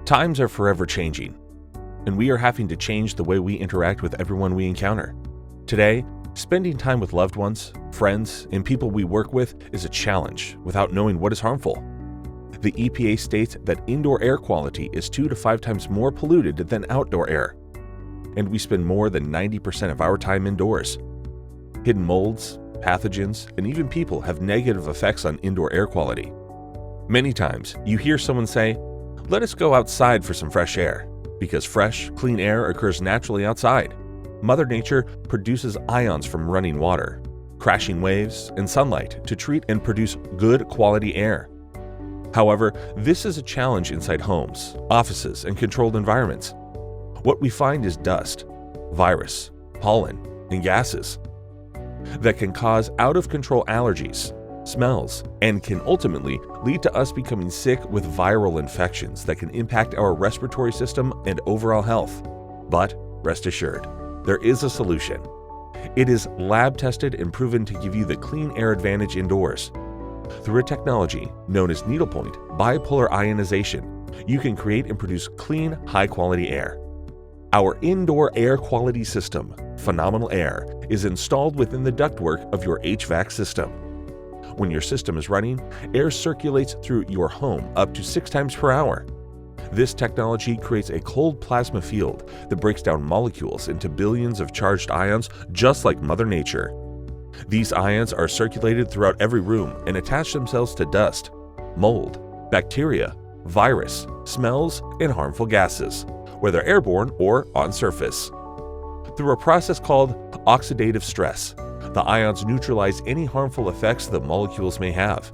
Times are forever changing, and we are having to change the way we interact with everyone we encounter. Today, spending time with loved ones, friends, and people we work with is a challenge without knowing what is harmful. The EPA states that indoor air quality is 2 to 5 times more polluted than outdoor air, and we spend more than 90% of our time indoors. Hidden molds, pathogens, and even people have negative effects on indoor air quality. Many times, you hear someone say, "Let us go outside for some fresh air," because fresh, clean air occurs naturally outside. Mother Nature produces ions from running water, crashing waves, and sunlight to treat and produce good quality air. However, this is a challenge inside homes, offices, and controlled environments. What we find is dust, virus, pollen, and gases that can cause out-of-control allergies, smells, and can ultimately lead to us becoming sick with viral infections that can impact our respiratory system and overall health. But rest assured, there is a solution. It is lab-tested and proven to give you the clean air advantage indoors. Through a technology known as needlepoint bipolar ionization, you can create and produce clean, high-quality air. Our indoor air quality system, Phenomenal Air, is installed within the ductwork of your HVAC system. When your system is running, air circulates through your home up to 6 times per hour. This technology creates a cold plasma field that breaks down molecules into billions of charged ions, just like Mother Nature. These ions are circulated throughout every room and attach themselves to dust, mold, bacteria, virus, smells, and harmful gases, whether airborne or on surface. Through a process called oxidative stress, the ions neutralize any harmful effects the molecules may have.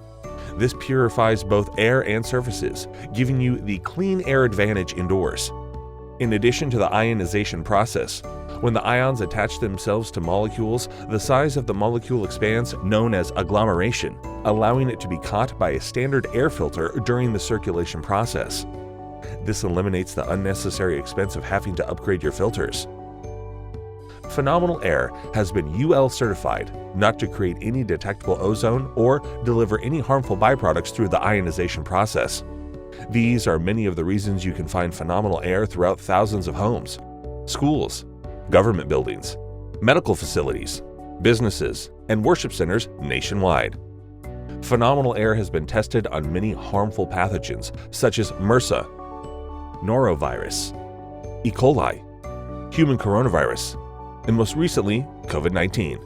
This purifies both air and surfaces, giving you the clean air advantage indoors. In addition to the ionization process, when the ions attach themselves to molecules, the size of the molecule expands, known as agglomeration, allowing it to be caught by a standard air filter during the circulation process. This eliminates the unnecessary expense of having to upgrade your filters. Phenomenal Air has been UL certified not to create any detectable ozone or deliver any harmful byproducts through the ionization process. These are many of the reasons you can find Phenomenal Air throughout thousands of homes, schools, government buildings, medical facilities, businesses, and worship centers nationwide. Phenomenal Air has been tested on many harmful pathogens such as MRSA, norovirus, E. coli, human coronavirus, and most recently, COVID-19.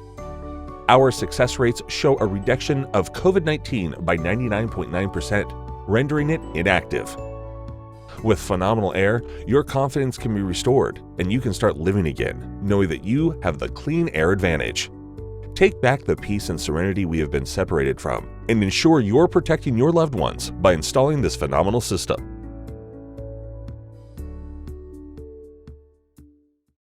Our success rates show a reduction of COVID-19 by 99.9%, rendering it inactive. With Phenomenal Air, your confidence can be restored and you can start living again, knowing that you have the clean air advantage. Take back the peace and serenity we have been separated from, and ensure you're protecting your loved ones by installing this phenomenal system.